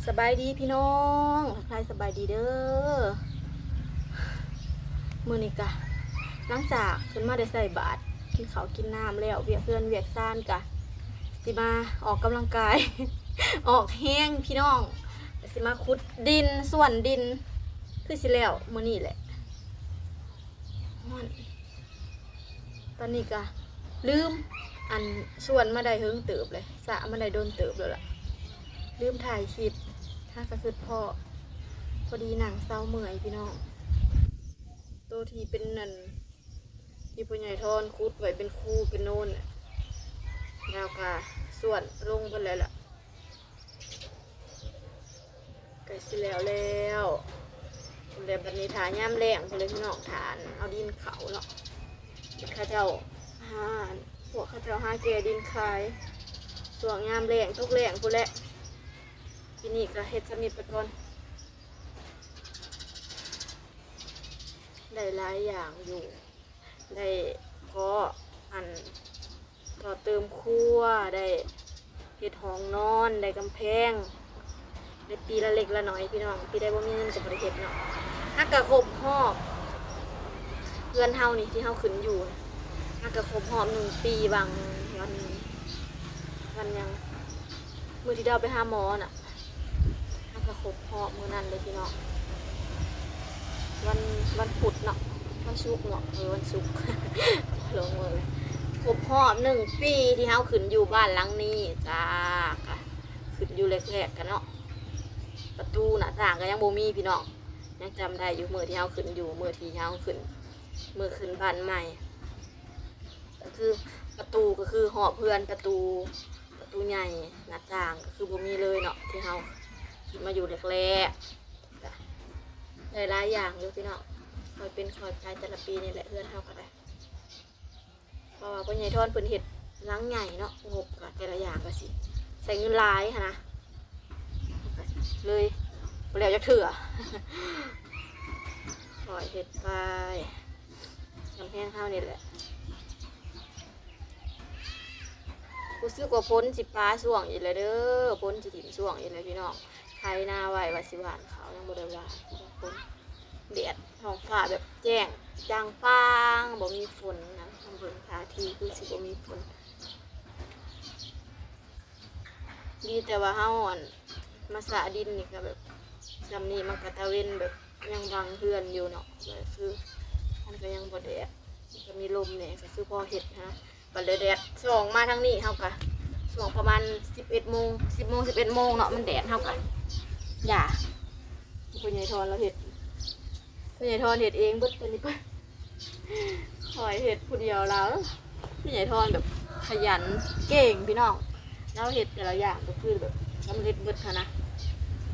สบายดีพี่น้องทักทายสบายดีเด้อมื้อนี้กะหลังจากขึ้นมาได้ใส่บาตรกินข้าวกินน้ำแล้วเวียกเพื่อนเวียกซ่านกะสิมาออกกำลังกาย ออกแห้งพี่น้องสิมาขุดดินส่วนดินคือสิแล้วมื้อนี้แหละตอนนี้กะลืมอันส่วนมาได้เฮิงเติบเลยสะมาได้โดนเติบแล้วล่ะลืมถ่ายคลิปถ้าก็คือพ่อพอดีหนังเศร้าเมื่อยพี่น้องตัวที่เป็นนั่นที่ผู้ใหญ่ทอนคุดไว้เป็นคู่เป็นโน่นแล้วก็ส่วนลงกันแล้วล่ะไก่สิแล้วคุณเดบันนี้ฐานย่ามแรงไปเลยพี่น้องฐานเอาดินเขาเนาะข้าเจ้าพวกข้าเจ้าหาแก่ดินคายส่วนย่ามแรงทุกแรงพูดแหละทีนี้ก็เฮ็ดสมิธไปก่อนได้หลายอย่างอยู่ได้ก็อันต่อเติมครัวได้เฮ็ดห้องนอนได้กำแพงได้ปีละเล็กละน้อยพี่น้องปีได้บ่มีเงินจะบ่ได้เฮ็ดเนาะถ้ากะครบรอบเพื่อนเฮานี่ที่เฮาขึ้นอยู่ถ้ากะครบรอบ1 ปีบางวันยังมื้อที่ดาวไปหาหมอน่ะก็ครบรอบมื้อนั้นเลยพี่น้องวันพุธเนาะวันศุกร์เนาะวันศุกร์ ลงเลยครบรอบ1 ปีที่เฮาขึ้นอยู่บ้านหลังนี้จ้าขึ้นอยู่แรกๆกันเนาะประตูหน้าต่างก็ยังบ่มีพี่น้องยังจำได้อยู่มื้อที่เฮาขึ้นอยู่มื้อที่เฮาขึ้นบ้านใหม่ก็คือประตูก็คือหอบเพื่อนประตูใหญ่หน้าต่างก็คือบ่มีเลยเนาะที่เฮามาอยู่แรกๆได้หลายอย่างอยู่พี่น้องคอยเป็นคอยไปแต่ละปีนี่แหละเพื่อนเฮาก็ได้เพราะว่าพ่อใหญ่ทอนเพิ่นเฮ็ดหลังใหญ่เนาะงบก็แต่ละอย่างก็สิใส่เงินหลายค่ะนะเลยบ่แล้วจักเทื่อ คอยเฮ็ดไปกำแพงเฮานี่แหละรู้สึกว่าพ้นสิปลาช่วงอีกแล้วเด้อพ้นสิถิ่นช่วงอีกแล้วพี่น้องไถนาไว้ว่าสิหวานเขายังบ่ได้หวานพ้นแดดท้องฟ้าแบบแจ้งจางฟางบ่มีฝนนะทำเบิ่งท่าทีคือสิบ่มีฝนดีแต่ว่าเฮาอ่อนมาสะดินนี่ก็แบบจำนี้มันก็ตะเวนแบบยังบังเฮือนอยู่เนาะก็คือมันก็ยังบ่แดดก็มีลมเนี่ยก็คือพอเฮ็ดนะบัดแดดส่องมาทางนี้เฮาก็ช่วงประมาณ11 โมง 10 โมง 11 โมงเนาะมันแดดเฮาก็อย่าผู้ใหญ่ทอนเราเฮ็ดผู้ใหญ่ทอนเฮ็ดเองเบิดตัวนี้เพิ่นคอยเฮ็ดผู้เดียวแล้วผู้ใหญ่ทอนแบบขยันเก่งพี่น้องแล้วเฮ็ดแต่ละอย่างก็คือแบบสำเร็จเบิดค่ะนะ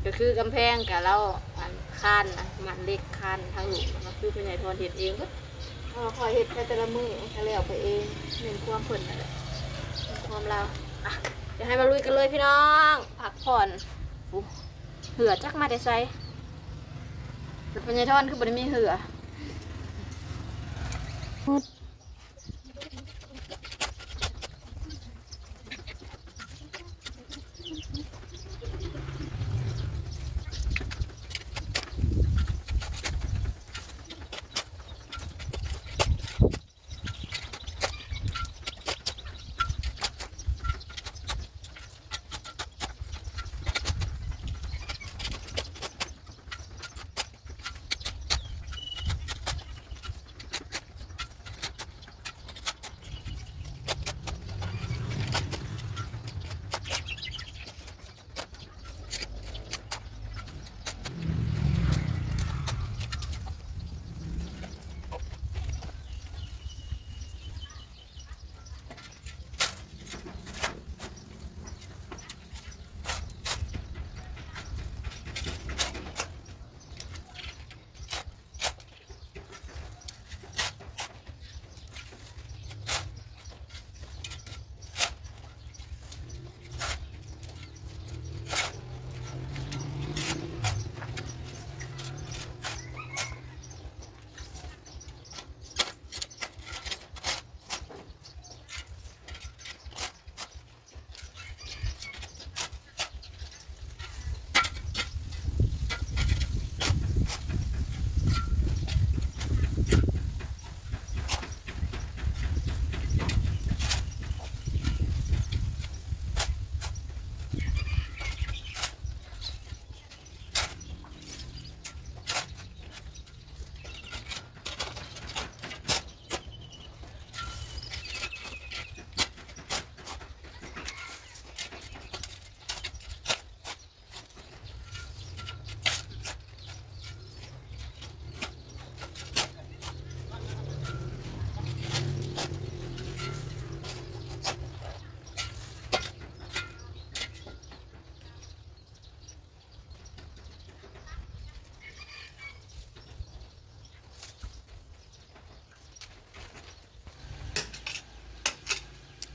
ก็คือกำแพงกับเราอันคันนะมันเล็กคันทางหลุมก็คือผู้ใหญ่ทอนเฮ็ดเองก็คอยเฮ็ดแต่ละมื้อก็แล้วไปเองเน้นความเพิ่นนั่นแหละความเราอ่ะเดี๋ยวให้มาลุยกันเลยพี่น้องพักผ่อนเหือจักมาได้ไสเป็นผู้ใหญ่ทอนคือบ่ได้มีเหือ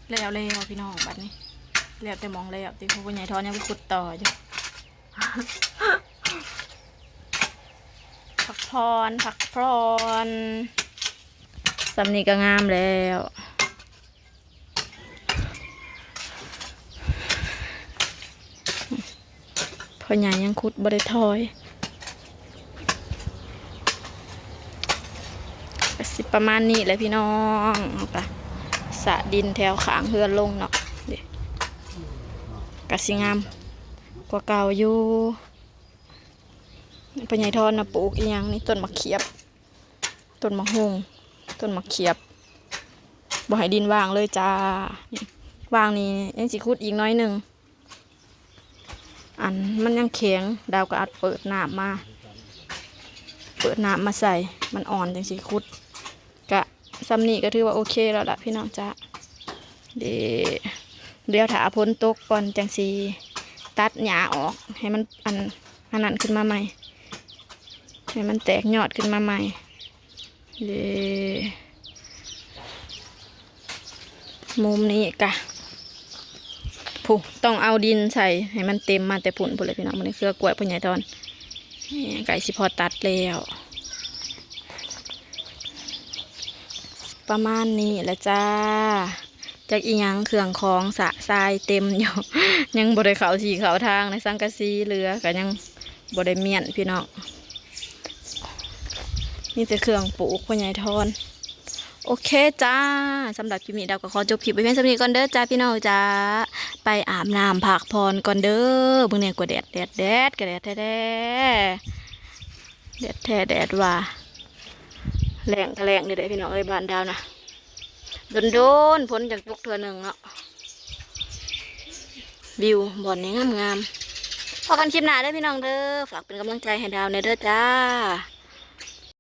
แล้วพี่น้องบัดนี้แล้วแต่มองแล้วตีผู้ใหญ่ทอนยังไปขุดต่ออยู่ พักพรสำนีก็งามแล้วพ่อใหญ่ยังขุดบ่ได้ถอยก็สิประมาณนี้แหละพี่น้องเอาไปสระดินแถวขางเฮือนลงเนาะเดี๋ยวก็สิงามกว่าเก่าอยู่พ่อใหญ่ทอนนะปลูกอีหยังนี่ต้นมะเขียบต้นมะฮุงต้นมะเขียบบ่ให้ดินว่างเลยจ้านี่ว่างนี่ยังสิขุดอีกน้อยหนึ่งอันมันยังแข็งดาวก็อัดเปิดน้ำมาใส่มันอ่อนจังสิขุดกะซ้ำนี่ก็ถือว่าโอเคแล้วล่ะพี่น้องจ้าเดี๋ยวถ้าพ้นตกก่อนจังสิตัดหญ้าออกให้มันอันนั้นขึ้นมาใหม่ให้มันแตกยอดขึ้นมาใหม่มุมนี้กะผู้ต้องเอาดินใส่ให้มันเต็มมาแต่ผุนเลยพี่น้องมันนี่คือกล้วยพ่อใหญ่ทอนไก่สิพอตัดแล้วประมาณนี้แหละจ้าจากอีหยังเครื่องของสะทรายเต็มอยู่ ยังบริเขาสีเขาทางในสังกะสีเรือก็ยังบริเมียนพี่น้องนี่แต่เครื่องปลูกพ่อใหญ่ทอนโอเคจ้าสำหรับคลิปนี้ดาวก็ขอจบคลิปไปเพียงเท่านี้ก่อนเด้อจ้าพี่น้องจ้าไปอาบน้ำพักผ่อนก่อนเด้อเบิ่งเนี่ยกว่าแดดกระแดดแท้แดดว่าแรงทะแรงนี่เด้อพี่น้องเอ้ยบ้านดาวนะโดนพ้นจากตกเทือหนึ่งเนาะวิวบ่อนนี้งามพอกันคลิปหน้าเด้อพี่น้องเด้อฝากเป็นกำลังใจให้ดาวในเด้อจ้า